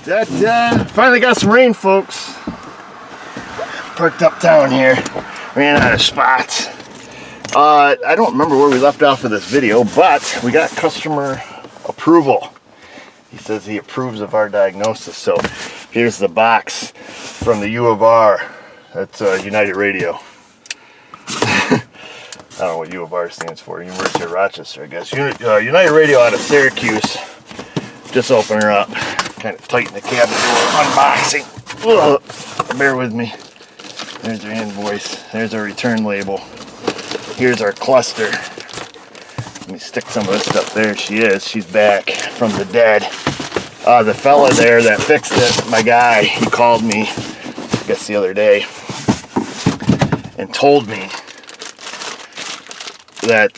that finally got some rain, folks. Parked uptown here. Ran out of spots. I don't remember where we left off of this video, but we got customer approval. He says he approves of our diagnosis. So here's the box from the U of R. That's United Radio. I don't know what U of R stands for. University of Rochester, I guess. United Radio out of Syracuse. Just open her up. Kind of tighten the cabinet door. Unboxing. Ugh. Bear with me. There's our invoice. There's our return label. Here's our cluster. Let me stick some of this stuff there. She is. She's back from the dead. The fella there that fixed it, my guy, he called me, I guess the other day, and told me that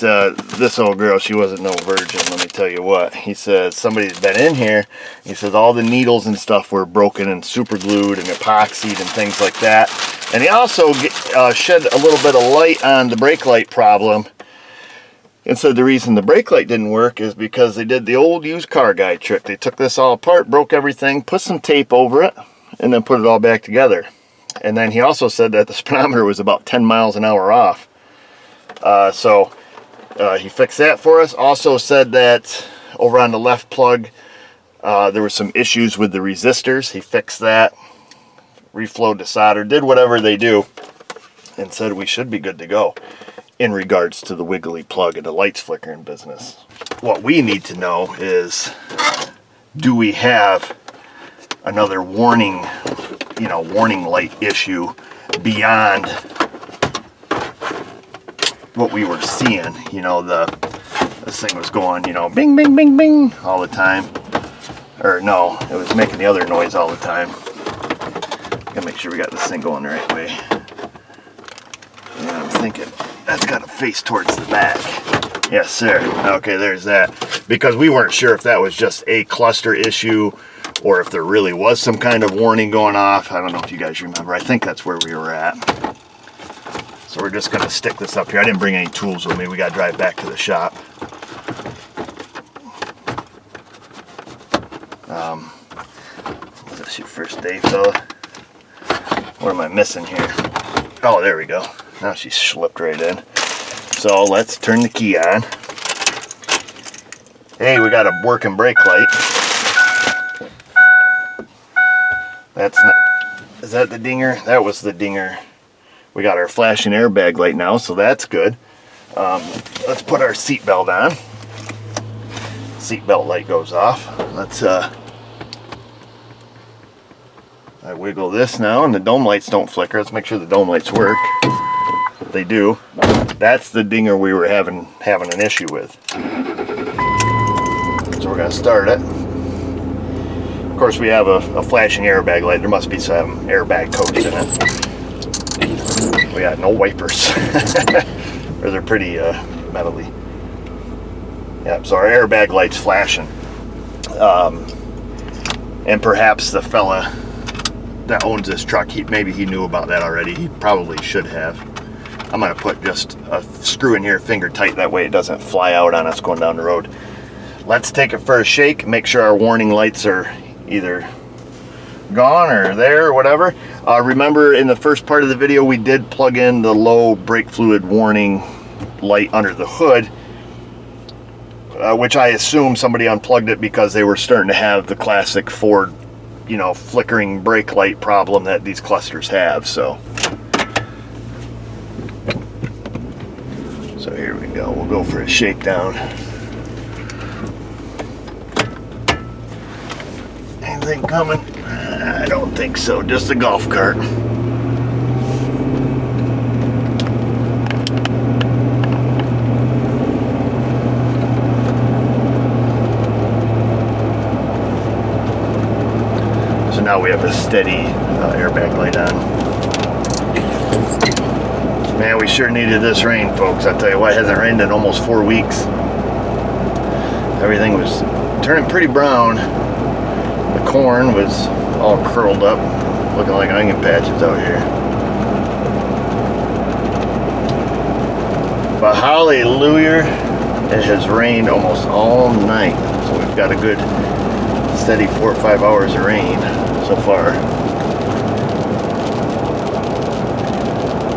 this old girl, she wasn't no virgin, let me tell you what. He says somebody's been in here. He says all the needles and stuff were broken and super glued and epoxied and things like that. And he also shed a little bit of light on the brake light problem and said the reason the brake light didn't work is because they did the old used car guy trick. They took this all apart, broke everything, put some tape over it, and then put it all back together. And then he also said that the speedometer was about 10 miles an hour off. So he fixed that for us. Also said that over on the left plug, there were some issues with the resistors. He fixed that, reflowed the solder, did whatever they do, and said we should be good to go in regards to the wiggly plug and the lights flickering business. What we need to know is, do we have another warning, warning light issue beyond what we were seeing? This thing was going, bing, bing, bing, bing all the time. Or no, it was making the other noise all the time. Gotta make sure we got this thing going the right way. Yeah, I'm thinking that's got to face towards the back. Yes, sir. Okay, there's that. Because we weren't sure if that was just a cluster issue or if there really was some kind of warning going off. I don't know if you guys remember. I think that's where we were at. So we're just going to stick this up here. I didn't bring any tools with me. We got to drive back to the shop. Is this your first day, fella? What am I missing here? Oh, there we go. Now she slipped right in. So let's turn the key on. Hey, we got a working brake light. That's not, is that the dinger? That was the dinger. We got our flashing airbag light now, so that's good. Let's put our seatbelt on. Seatbelt light goes off. Let's I wiggle this now, and the dome lights don't flicker. Let's make sure the dome lights work. They do. That's the dinger we were having an issue with. So we're gonna start it. Of course, we have a flashing airbag light. There must be some airbag coats in it. We got no wipers, or they're pretty metally. Yeah, so our airbag light's flashing, and perhaps the fella that owns this truck, maybe he knew about that already. He probably should have. I'm gonna put just a screw in here, finger tight, that way it doesn't fly out on us going down the road. Let's take it for a shake, make sure our warning lights are either gone or there or whatever. Remember in the first part of the video we did plug in the low brake fluid warning light under the hood, which I assume somebody unplugged it because they were starting to have the classic Ford flickering brake light problem that these clusters have. So here we go. We'll go for a shakedown. Anything coming? I don't think so. Just a golf cart. So now we have a steady airbag light on. Man, we sure needed this rain, folks. I'll tell you what, it hasn't rained in almost 4 weeks. Everything was turning pretty brown. The corn was all curled up, looking like onion patches out here. But hallelujah, it has rained almost all night. So we've got a good steady 4 or 5 hours of rain so far.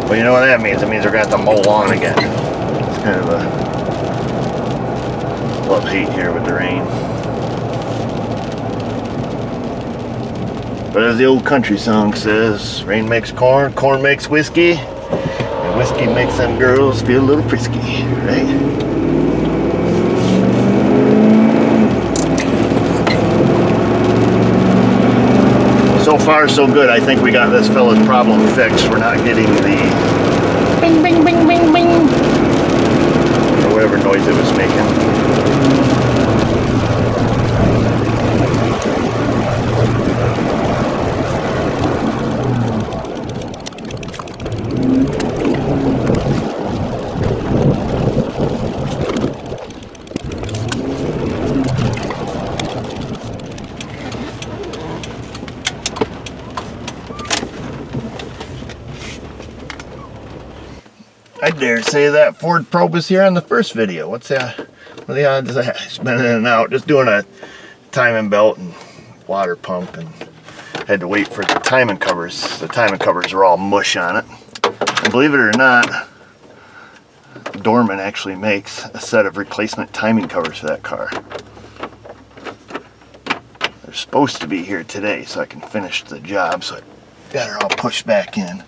But you know what that means? It means we're going to have to mow lawn again. It's kind of a love-hate here with the rain. But as the old country song says, rain makes corn, corn makes whiskey, and whiskey makes them girls feel a little frisky, right? So far, so good. I think we got this fella's problem fixed. We're not getting the bing, bing, bing, bing, bing, or whatever noise it was making. I dare say that Ford probe was here on the first video. What are the odds of that? It's been in and out, just doing a timing belt and water pump, and had to wait for the timing covers. The timing covers are all mush on it. And believe it or not, Dorman actually makes a set of replacement timing covers for that car. They're supposed to be here today so I can finish the job, so I got her all pushed back in.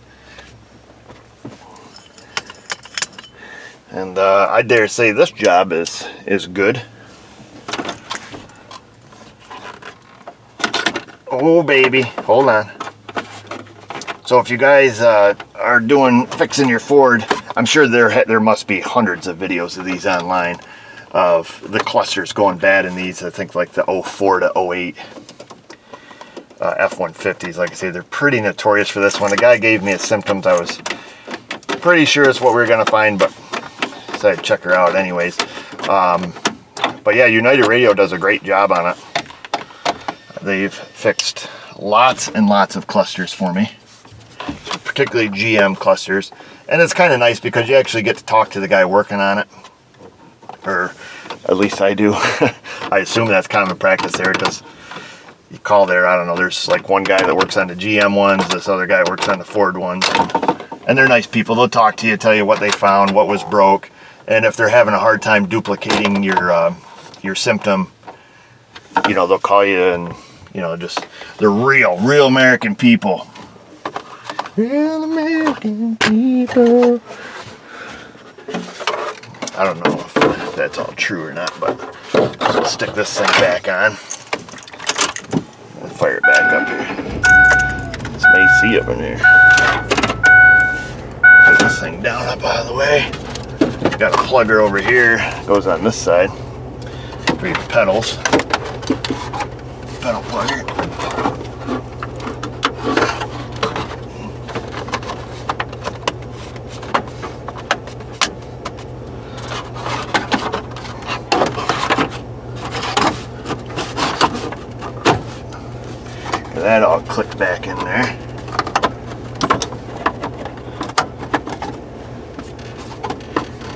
And I dare say this job is good. Oh baby, hold on. So if you guys are fixing your Ford, I'm sure there must be hundreds of videos of these online of the clusters going bad in these. I think like the 04 to 08 F-150s. Like I say, they're pretty notorious for this one. The guy gave me his symptoms. I was pretty sure it's what we were going to find, but I'd check her out anyways. But yeah, United Radio does a great job on it. They've fixed lots and lots of clusters for me, particularly GM clusters, and it's kind of nice because you actually get to talk to the guy working on it, or at least I do. I assume that's common practice there, because you call there, I don't know, there's like one guy that works on the GM ones, this other guy works on the Ford ones, and they're nice people. They'll talk to you, tell you what they found, what was broke. And if they're having a hard time duplicating your symptom, you know, they'll call you, and you know, just they're real American people. Real American people. I don't know if that's all true or not, but I'll stick this thing back on and fire it back up here. It's AC up in here. Put this thing down up out of the way. Got a plugger over here, goes on this side for your pedals. Pedal plugger. That all clicked back in there.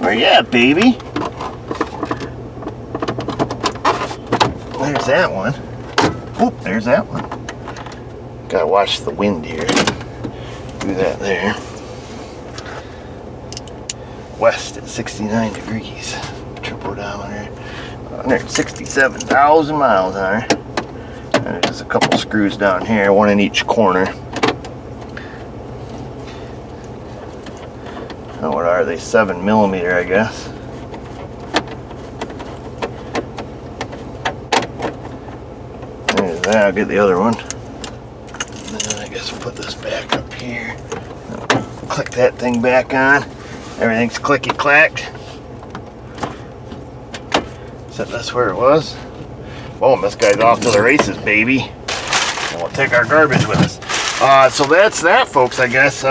Where you at, baby? There's that one. Oop, there's that one. Gotta watch the wind here. Do that there. West at 69 degrees. Triple odometer. 167,000 miles on her. And there's a couple screws down here, one in each corner. Oh, what are they? 7mm, I guess. There's that. I'll get the other one. And then I guess we'll put this back up here. Click that thing back on. Everything's clicky-clacked. Set this where it was. Boom, this guy's off to the races, baby. And we'll take our garbage with us. So that's that, folks, I guess.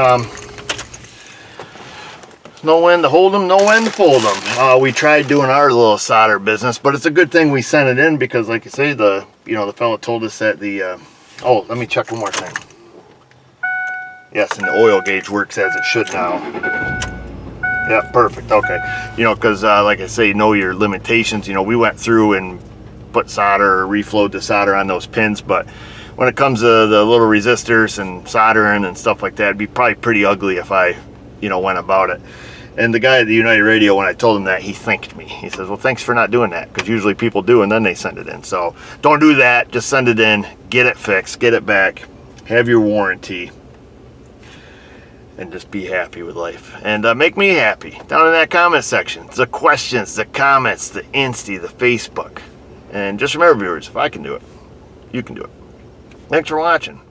Know when to hold them, know when to fold them. We tried doing our little solder business, but it's a good thing we sent it in because, like you say, the fellow told us that the oh, let me check one more thing. Yes, and the oil gauge works as it should now. Yeah, perfect. Okay, because like I say, know your limitations. We went through and put solder or reflow the solder on those pins. But when it comes to the little resistors and soldering and stuff like that, it'd be probably pretty ugly if I, you know, went about it. And the guy at the United Radio, when I told him that, he thanked me. He says, well, thanks for not doing that, because usually people do and then they send it in. So don't do that. Just send it in, get it fixed, get it back, have your warranty, and just be happy with life. And make me happy down in that comment section. The questions, the comments, the Insta, the Facebook. And just remember, viewers, if I can do it, you can do it. Thanks for watching.